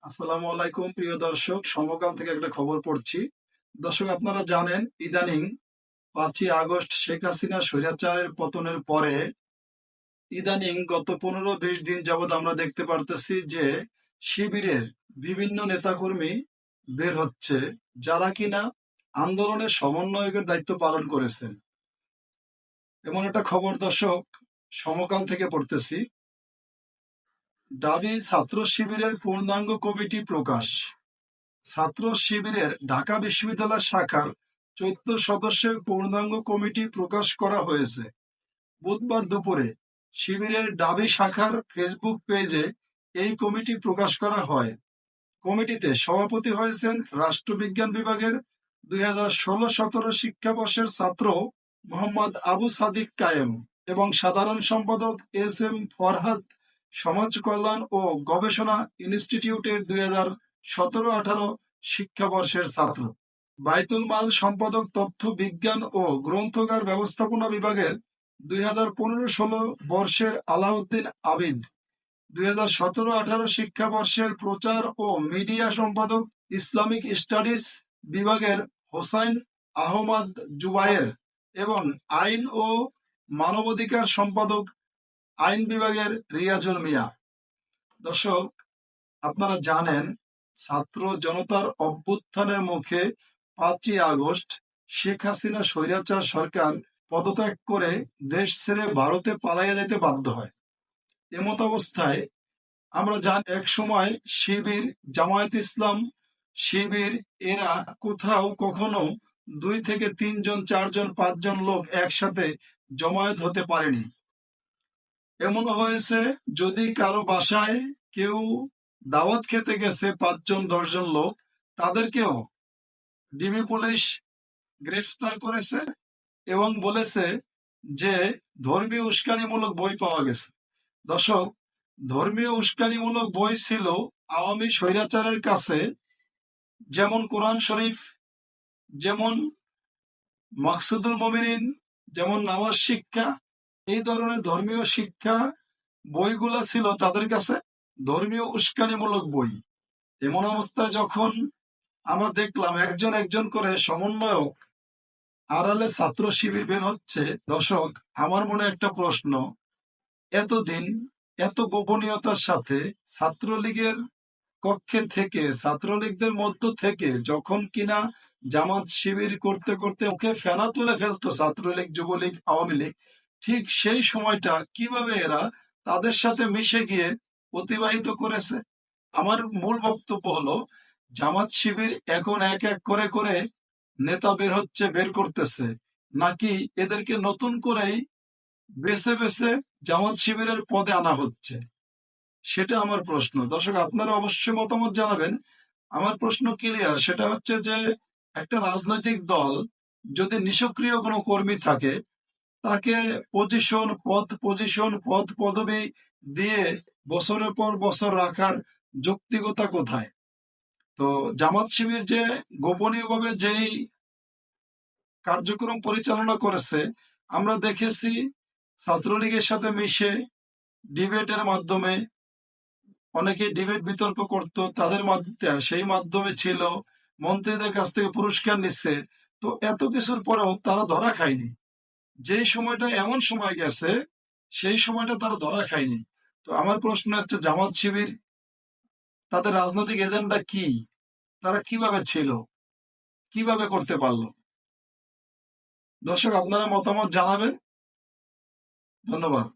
আসসালামু আলাইকুম প্রিয় দর্শক, সমকাল থেকে একটা খবর পড়ছি। দর্শক, আপনারা জানেন ইদানিং 5ই আগস্ট শেখ হাসিনা স্বৈরাচারের পতনের পরে ইদানিং গত 15-20 দিন যাবৎ আমরা দেখতে পারতেছি যে শিবিরের বিভিন্ন নেতাকর্মী বের হচ্ছে, যারা কিনা আন্দোলনের সমন্বয়কের দায়িত্ব পালন করেছেন। এমন একটা খবর দর্শক সমকাল থেকে পড়তেছি। ডাবি ছাত্র শিবিরের পূর্ণাঙ্গ কমিটি প্রকাশ। ছাত্র শিবিরের ঢাকা বিশ্ববিদ্যালয় শাখার 14 সদস্যের পূর্ণাঙ্গ কমিটি প্রকাশ করা হয়েছে বুধবার দুপুরে। শিবিরের ডাবি শাখার ফেসবুক পেজে এই কমিটি প্রকাশ করা হয়। কমিটিতে সভাপতি হয়েছেন রাষ্ট্রবিজ্ঞান বিভাগের 2016-17 শিক্ষাবর্ষের ছাত্র মোহাম্মদ আবু সাদিক কায়েম এবং সাধারণ সম্পাদক এস.এম. ফরহাদ সমাজ কল্যাণ ও গবেষণা ইনস্টিটিউটের 2017-18 শিক্ষাবর্ষের ছাত্র। বায়তুল মাল সম্পাদক তথ্য বিজ্ঞান ও গ্রন্থাগার ব্যবস্থাপনা বিভাগের 2015-16 বর্ষের আলাউদ্দিন আবিদ, 2017-18 শিক্ষাবর্ষের প্রচার ও মিডিয়া সম্পাদক ইসলামিক স্টাডিজ বিভাগের হোসাইন আহমদ জুবায়ের এবং আইন ও মানবাধিকার সম্পাদক আইন বিভাগের রিয়াজুল মিয়া। দর্শক, আপনারা জানেন ছাত্র জনতার অভ্যুত্থানের মুখে 5ই আগস্ট শেখ হাসিনা স্বৈরাচার সরকার পদত্যাগ করে দেশ ছেড়ে ভারতে পালাইয়া যেতে বাধ্য হয়। এমত অবস্থায় আমরা জানি এক সময় শিবির, জামায়াত ইসলাম, শিবির এরা কোথাও কখনো 2 থেকে 3 জন, 4 জন, 5 জন লোক একসাথে জমায়েত হতে পারেনি। এমনও হয়েছে যদি কারো বাসায় কেউ দাওয়াত খেতে গেছে 5 জন 10 জন লোক, তাদেরকেও ডিবি পুলিশ গ্রেফতার করেছে এবং বলেছে যে ধর্মীয় উস্কানিমূলক বই পাওয়া গেছে। দর্শক, ধর্মীয় উস্কানিমূলক বই ছিল আওয়ামী স্বৈরাচারের কাছে, যেমন কোরআন শরীফ, যেমন মাকসুদুল মুমিনিন, যেমন নামাজ শিক্ষা, এই ধরনের ধর্মীয় শিক্ষা বইগুলা ছিল তাদের কাছে ধর্মীয় উস্কানিমূলক বই। এমন অবস্থায় যখন আমরা দেখলাম একজন একজন করে সমন্বয়ক আড়ালে ছাত্র শিবির বের হচ্ছে, দর্শক আমার মনে একটা প্রশ্ন, এতদিন এত গোপনীয়তার সাথে ছাত্রলীগের কক্ষে থেকে, ছাত্রলীগদের মধ্য থেকে যখন কিনা জামাত শিবির করতে করতে মুখে ফেনা তুলে ফেলতো ছাত্রলীগ, যুবলীগ, আওয়ামী লীগ, ঠিক সেই সময়টা কিভাবে এরা তাদের সাথে মিশে গিয়ে অতিবাহিত করেছে। আমার মূল বক্তব্য হলো, জামাত শিবির এখন এক এক করে করে নেতা বের হচ্ছে, বের করতেছে, নাকি এদেরকে নতুন করেই বেছে বেছে জামাত শিবিরের পদে আনা হচ্ছে, সেটা আমার প্রশ্ন। দর্শক, আপনারা অবশ্যই মতামত জানাবেন। আমার প্রশ্ন ক্লিয়ার, সেটা হচ্ছে যে একটা রাজনৈতিক দল যদি নিষ্ক্রিয় কোনো কর্মী থাকে, তাকে পদ পদবি দিয়ে বছরের পর বছর রাখার যৌক্তিকতা কোথায়? তো জামাত শিবির যে গোপনীয়ভাবে যেই কার্যক্রম পরিচালনা করেছে, আমরা দেখেছি ছাত্রলীগের সাথে মিশে ডিবেটের মাধ্যমে অনেকে ডিবেট বিতর্ক করত, তাদের সেই মাধ্যমে ছিল, মন্ত্রীদের কাছ থেকে পুরস্কার নিচ্ছে। তো এত কিছুর পরেও তারা ধরা খায়নি। যেই সময়টা এমন সময় গেছে, সেই সময়টা তারা ধরা খায়নি। তো আমার প্রশ্ন হচ্ছে, জামাত শিবির তাদের রাজনৈতিক এজেন্ডা কি? তারা কিভাবে ছিল, কিভাবে করতে পারলো? দর্শক, আপনারা মতামত জানাবেন। ধন্যবাদ।